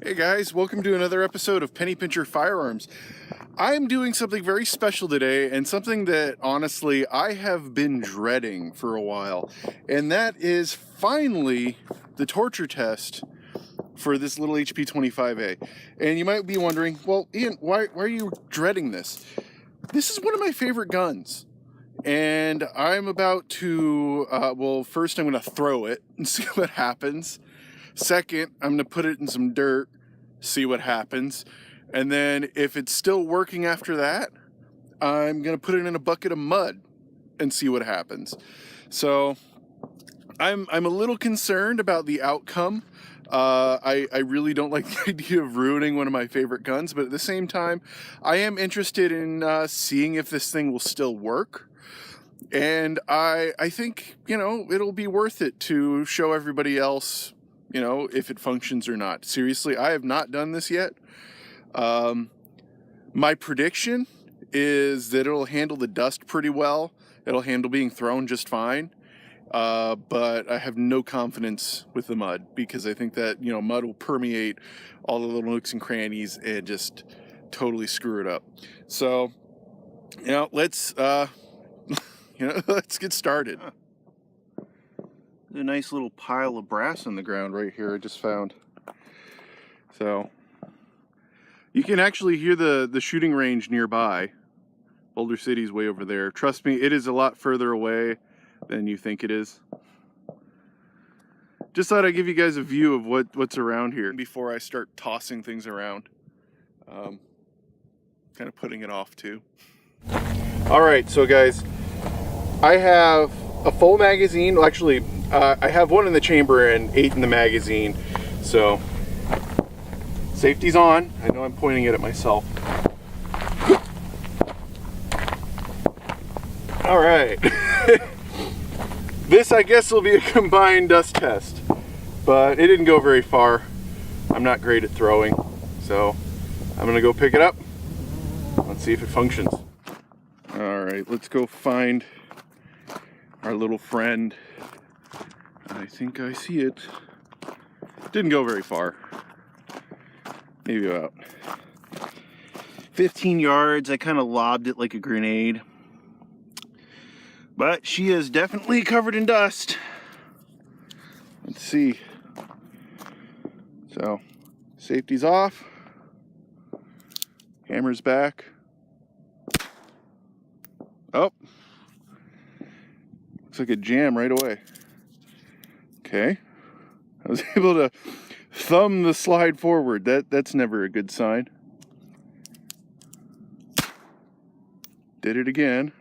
Hey guys, welcome to another episode of Penny Pincher Firearms. I'm doing something very special today, and something that honestly I have been dreading for a while, and that is finally the torture test for this little HP25A. And you might be wondering, well, Ian, why are you dreading this? This is one of my favorite guns. And I'm about to, first I'm going to throw it and see what happens. Second, I'm going to put it in some dirt, see what happens. And then if it's still working after that, I'm going to put it in a bucket of mud and see what happens. So I'm a little concerned about the outcome. I really don't like the idea of ruining one of my favorite guns, but at the same time, I am interested in seeing if this thing will still work. And I think, it'll be worth it to show everybody else, if it functions or not. Seriously, I have not done this yet. My prediction is that it'll handle the dust pretty well. It'll handle being thrown just fine. But I have no confidence with the mud, because I think that, mud will permeate all the little nooks and crannies and just totally screw it up. So, let's get started. A nice little pile of brass on the ground right here I just found. So you can actually hear the shooting range nearby. Boulder City's way over there. Trust me, it is a lot further away than you think it is. Just thought I'd give you guys a view of what's around here before I start tossing things around. Kind of putting it off too. Alright, so guys, I have a full magazine. Well, actually, I have one in the chamber and 8 in the magazine. So, safety's on. I know I'm pointing it at myself. All right. This, I guess, will be a combined dust test, but it didn't go very far. I'm not great at throwing, so I'm gonna go pick it up. Let's see if it functions. All right, let's go find our little friend. I think I see it. Didn't go very far. Maybe about 15 yards. I kind of lobbed it like a grenade. But she is definitely covered in dust. Let's see. So, safety's off. Hammer's back. Oh. Looks like a jam right away. Okay. I was able to thumb the slide forward. That's never a good sign. Did it again.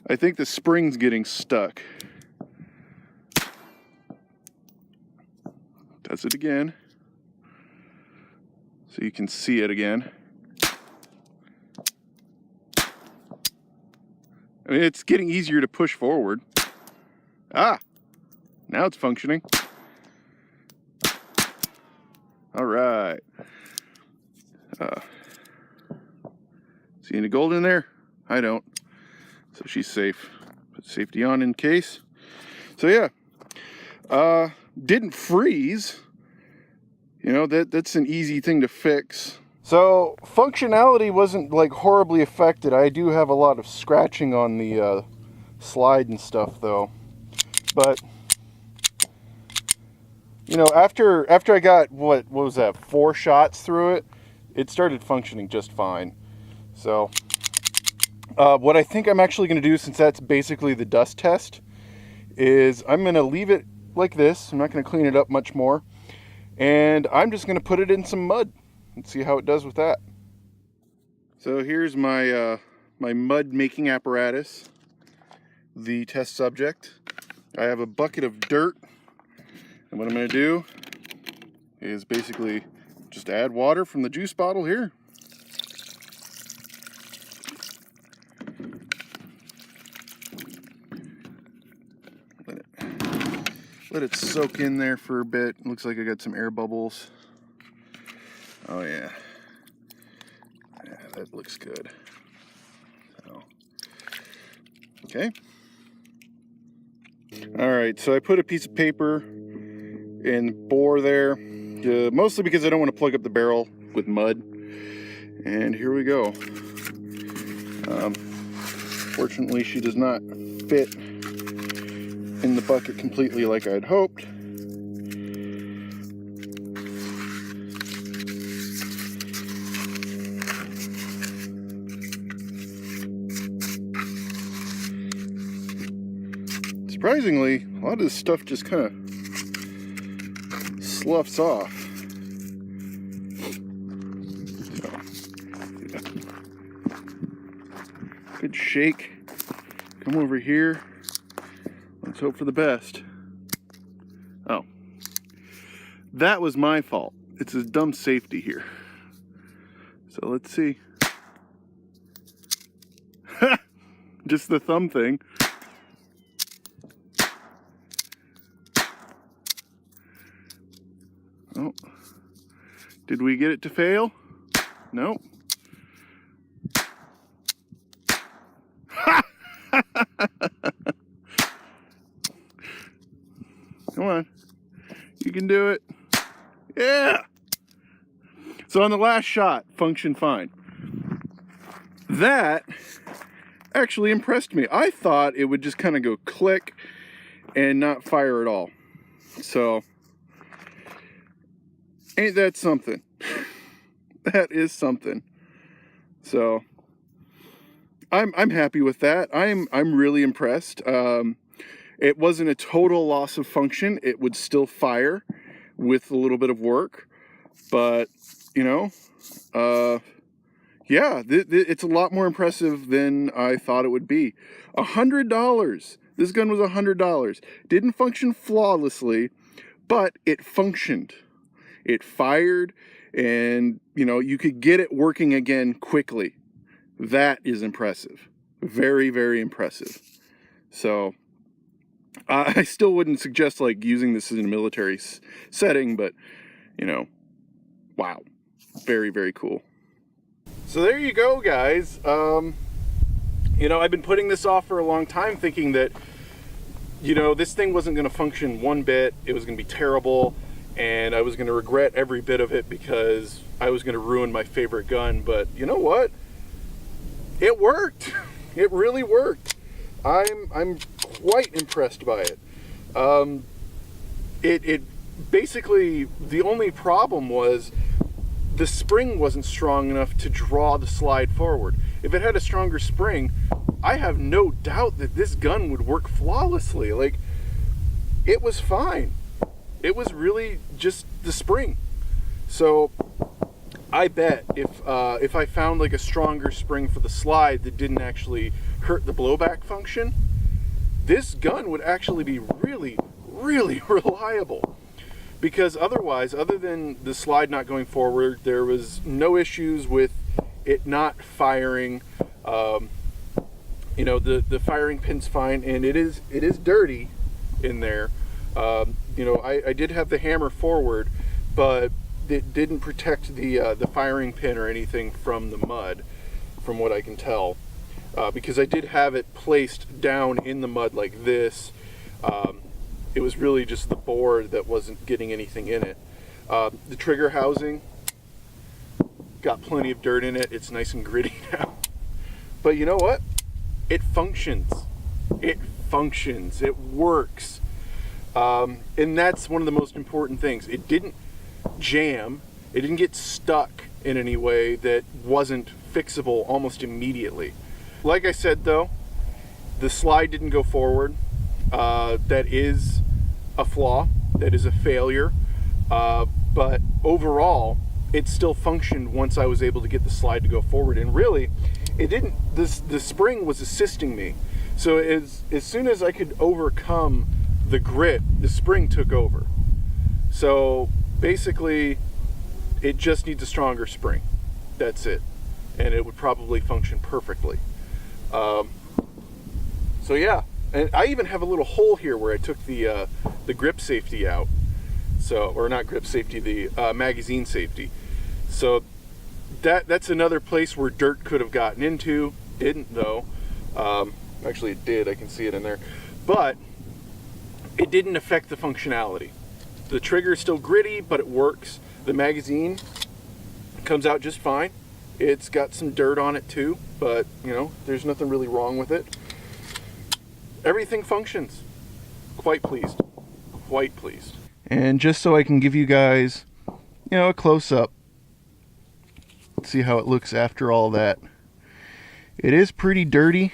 I think the spring's getting stuck. Does it again. So you can see it again. I mean, it's getting easier to push forward. Ah, now it's functioning. All right. See any gold in there? I don't. So she's safe. Put safety on in case. So yeah, didn't freeze. That's an easy thing to fix. So functionality wasn't like horribly affected. I do have a lot of scratching on the slide and stuff though. But after I got what was that, 4 shots through it, it started functioning just fine. So what I think I'm actually going to do, since that's basically the dust test, is I'm going to leave it like this. I'm not going to clean it up much more, and I'm just going to put it in some mud and see how it does with that. So here's my my mud making apparatus. The test subject. I have a bucket of dirt, and what I'm going to do is basically just add water from the juice bottle here. Let it soak in there for a bit. Looks like I got some air bubbles. Oh yeah. Yeah, that looks good. So, okay. All right, so I put a piece of paper and bore there, mostly because I don't want to plug up the barrel with mud. And here we go. Fortunately, she does not fit in the bucket completely like I'd hoped. Surprisingly, a lot of this stuff just kind of sloughs off. So, yeah. Good shake. Come over here. Let's hope for the best. Oh, that was my fault. It's a dumb safety here. So let's see. Just the thumb thing. Oh, did we get it to fail? No. Come on, you can do it. Yeah. So on the last shot, functioned fine. That actually impressed me. I thought it would just kind of go click and not fire at all. So ain't that something? That is something. So I'm happy with that. I'm really impressed. It wasn't a total loss of function. It would still fire with a little bit of work, but you know, yeah, it's a lot more impressive than I thought it would be. $100. This gun was $100. Didn't function flawlessly, but it functioned. It fired, and you know, you could get it working again quickly. That is impressive. Very, very impressive. So I still wouldn't suggest like using this in a military setting, but you know, wow, very, very cool. So there you go, guys. You know, I've been putting this off for a long time, thinking that, you know, this thing wasn't going to function one bit. It was going to be terrible, and I was going to regret every bit of it because I was going to ruin my favorite gun. But you know what? It worked. It really worked. I'm quite impressed by it. It basically, the only problem was the spring wasn't strong enough to draw the slide forward. If it had a stronger spring, I have no doubt that this gun would work flawlessly. Like, it was fine. It was really just the spring. So I bet if I found like a stronger spring for the slide that didn't actually hurt the blowback function, this gun would actually be really, really reliable. Because otherwise, other than the slide not going forward, there was no issues with it not firing. You know, the firing pin's fine, and it is dirty in there. You know, I did have the hammer forward, but it didn't protect the firing pin or anything from the mud, from what I can tell. Because I did have it placed down in the mud like this. It was really just the board that wasn't getting anything in it. The trigger housing got plenty of dirt in it. It's nice and gritty now. But you know what? It functions. It functions. It works. And that's one of the most important things. It didn't jam. It didn't get stuck in any way that wasn't fixable almost immediately. Like I said, though, the slide didn't go forward. That is a flaw. That is a failure. But overall, it still functioned once I was able to get the slide to go forward. And really, it didn't. The spring was assisting me. So as soon as I could overcome the grit, the spring took over. So basically, it just needs a stronger spring. That's it. And it would probably function perfectly. So yeah. And I even have a little hole here where I took the grip safety out. So, or not grip safety, the magazine safety. So that's another place where dirt could have gotten into. Didn't though. Actually, it did. I can see it in there. But it didn't affect the functionality. The trigger is still gritty, but it works. The magazine comes out just fine. It's got some dirt on it too, but you know, there's nothing really wrong with it. Everything functions. Quite pleased. Quite pleased. And just so I can give you guys, you know, a close-up, see how it looks after all that. It is pretty dirty.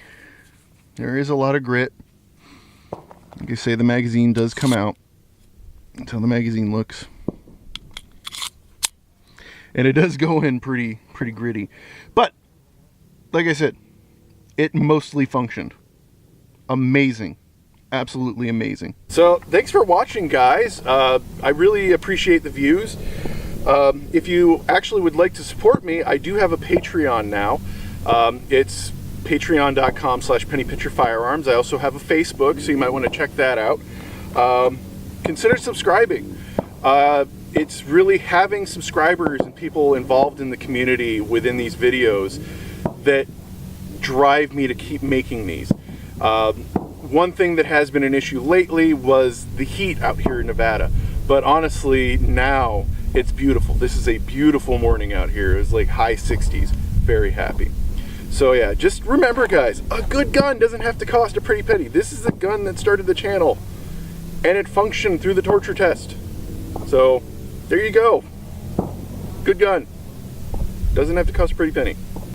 There is a lot of grit. Like I say, the magazine does come out. That's how the magazine looks. And it does go in pretty gritty. But, like I said, it mostly functioned. Amazing. Absolutely amazing. So, thanks for watching, guys. I really appreciate the views. If you actually would like to support me, I do have a Patreon now. It's patreon.com/pennypincherfirearms. I also have a Facebook, so you might want to check that out. Consider subscribing. It's really having subscribers and people involved in the community within these videos that drive me to keep making these. One thing that has been an issue lately was the heat out here in Nevada, but honestly now it's beautiful. This is a beautiful morning out here. It's like high 60s. Very happy. So yeah, just remember, guys, a good gun doesn't have to cost a pretty penny. This is the gun that started the channel, and it functioned through the torture test. So there you go. Good gun. Doesn't have to cost a pretty penny.